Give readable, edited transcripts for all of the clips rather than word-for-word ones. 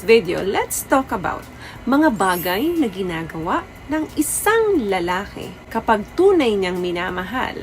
video, let's talk about mga bagay na ginagawa ng isang lalaki kapag tunay niyang minamahal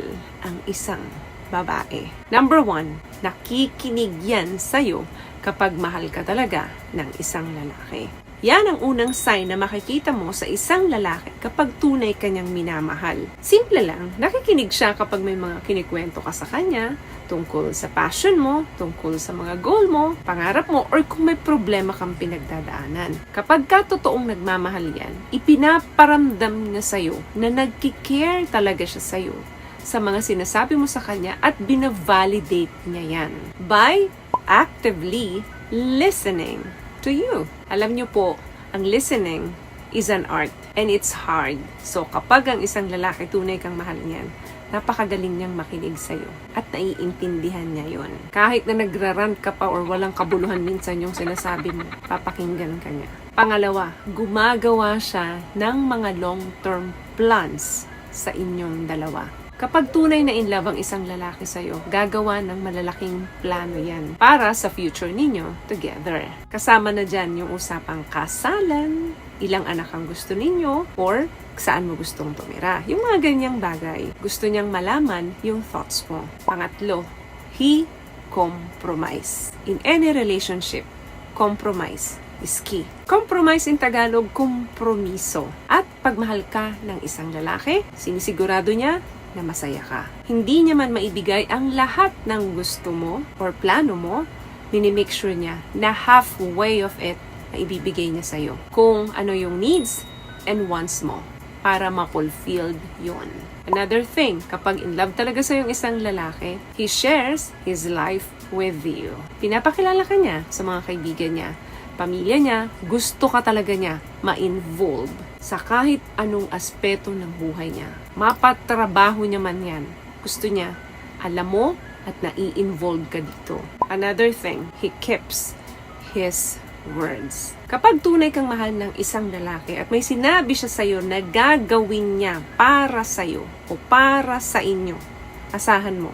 ang isang babae. Number 1, nakikinig yan sa'yo kapag mahal ka talaga ng isang lalaki. Yan ang unang sign na makikita mo sa isang lalaki kapag tunay kanyang minamahal. Simple lang, nakikinig siya kapag may mga kinikwento ka sa kanya, tungkol sa passion mo, tungkol sa mga goal mo, pangarap mo, or kung may problema kang pinagdadaanan. Kapag ka totoong nagmamahal yan, ipinaparamdam niya sa'yo na nagkikare talaga siya sa'yo sa mga sinasabi mo sa kanya at binavalidate niya yan by actively listening to you. Alam niyo po, ang listening is an art and it's hard. So kapag ang isang lalaki tunay kang mahal niyan, napakagaling niyang makinig sa'yo at naiintindihan niya yon. Kahit na nagrarant ka pa or walang kabuluhan minsan yung sinasabi mo, papakinggan ka niya. Pangalawa, gumagawa siya ng mga long-term plans sa inyong dalawa. Kapag tunay na in love ang isang lalaki sa'yo, gagawa ng malalaking plano yan para sa future ninyo together. Kasama na dyan yung usapang kasalan, ilang anak ang gusto ninyo, or saan mo gustong tumira. Yung mga ganyang bagay, gusto niyang malaman yung thoughts mo. Pangatlo, he compromise. In any relationship, compromise is key. Compromise in Tagalog, kompromiso. At pagmahal ka ng isang lalaki, sinisigurado niya na masaya ka. Hindi niya man maibigay ang lahat ng gusto mo or plano mo, minimake sure niya na halfway of it na ibibigay niya sa'yo. Kung ano yung needs and wants mo para ma-fulfilled yun. Another thing, kapag in love talaga sa'yo yung isang lalaki, he shares his life with you. Pinapakilala ka niya sa mga kaibigan niya, pamilya niya, gusto ka talaga niya ma-involve sa kahit anong aspeto ng buhay niya. Mapatrabaho niya man yan. Gusto niya, alam mo at nai-involve ka dito. Another thing, he keeps his words. Kapag tunay kang mahal ng isang lalaki at may sinabi siya sa'yo na gagawin niya para sa'yo o para sa inyo, asahan mo,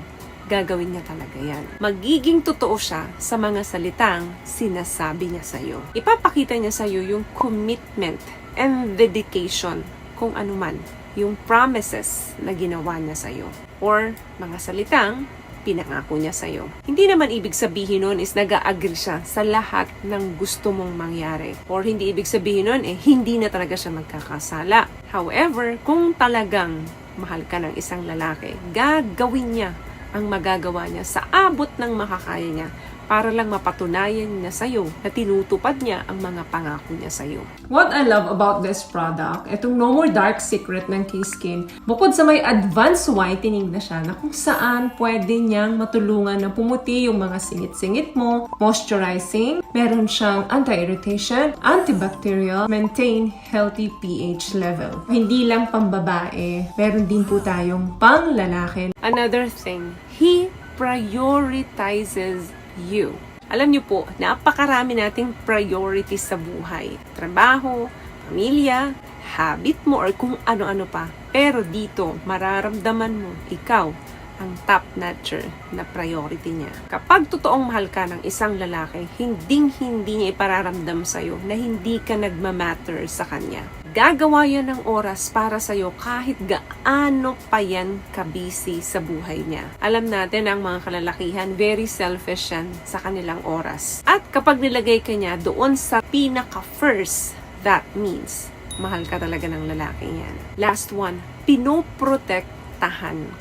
gagawin niya talaga yan. Magiging totoo siya sa mga salitang sinasabi niya sa'yo. Ipapakita niya sa'yo yung commitment and dedication kung ano man yung promises na ginawa niya sa'yo or mga salitang pinangako niya sa'yo. Hindi naman ibig sabihin nun is nag-a-agree siya sa lahat ng gusto mong mangyari or hindi ibig sabihin nun hindi na talaga siya magkakasala. However, kung talagang mahal ka ng isang lalaki, gagawin niya ang magagawa niya sa abot ng makakaya niya para lang mapatunayan niya sa'yo na tinutupad niya ang mga pangako niya sa'yo. What I love about this product, itong No More Dark Secret ng K-Skin, bukod sa may advanced whitening na siya na kung saan pwede niyang matulungan na pumuti yung mga singit-singit mo, moisturizing, meron siyang anti-irritation, antibacterial, maintain healthy pH level. Hindi lang pambabae, meron din po tayong pang lalaki. Another thing, he prioritizes you. Alam niyo po, napakarami nating priorities sa buhay. Trabaho, pamilya, habit mo, or kung ano-ano pa. Pero dito, mararamdaman mo, ikaw, ang top-notcher na priority niya. Kapag totoong mahal ka ng isang lalaki, hindi niya ipararamdam sa'yo na hindi ka nagmamatter sa kanya. Gagawa yan ng oras para sa'yo kahit gaano pa yan ka-busy sa buhay niya. Alam natin ang mga kalalakihan, very selfish yan sa kanilang oras. At kapag nilagay ka niya doon sa pinaka-first, that means mahal ka talaga ng lalaki yan. Last one, pinoprotect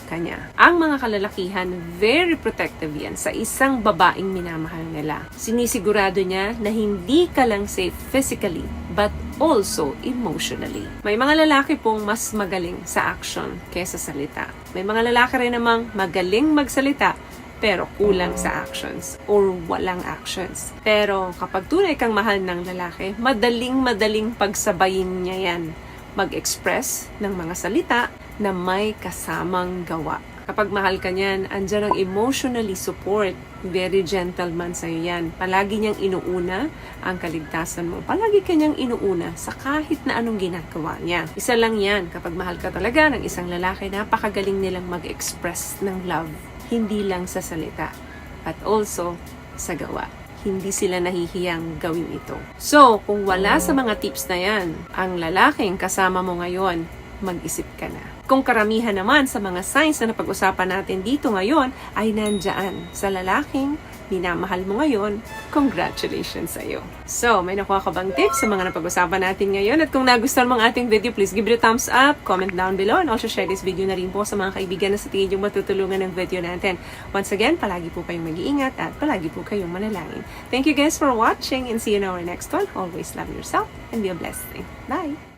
kanya. Ang mga kalalakihan, very protective yan sa isang babaeng minamahal nila. Sinisigurado niya na hindi ka lang safe physically, but also emotionally. May mga lalaki pong mas magaling sa action kaysa salita. May mga lalaki rin namang magaling magsalita, pero kulang sa actions or walang actions. Pero kapag tunay kang mahal ng lalaki, madaling pagsabayin niya yan. Mag-express ng mga salita na may kasamang gawa. Kapag mahal ka niyan, andyan ang emotionally support. Very gentleman sa'yo yan. Palagi niyang inuuna ang kaligtasan mo. Palagi kanyang inuuna sa kahit na anong ginagawa niya. Isa lang yan. Kapag mahal ka talaga ng isang lalaki, napakagaling nilang mag-express ng love. Hindi lang sa salita, but also sa gawa. hindi sila nahihiyang gawin ito. So, kung wala sa mga tips na yan, ang lalaking kasama mo ngayon, mag-isip ka na. Kung karamihan naman sa mga signs na napag-usapan natin dito ngayon ay nandyan sa lalaking minamahal mo ngayon, congratulations sa iyo. So, may nakuha ka bang tips sa mga napag-usapan natin ngayon? At kung nagustuhan mo ang ating video, please give it a thumbs up, comment down below, and also share this video na rin po sa mga kaibigan na sa tingin yung matutulungan ng video natin. Once again, palagi po kayong mag-iingat at palagi po kayong manalangin. Thank you guys for watching and see you in our next one. Always love yourself and be a blessing. Bye!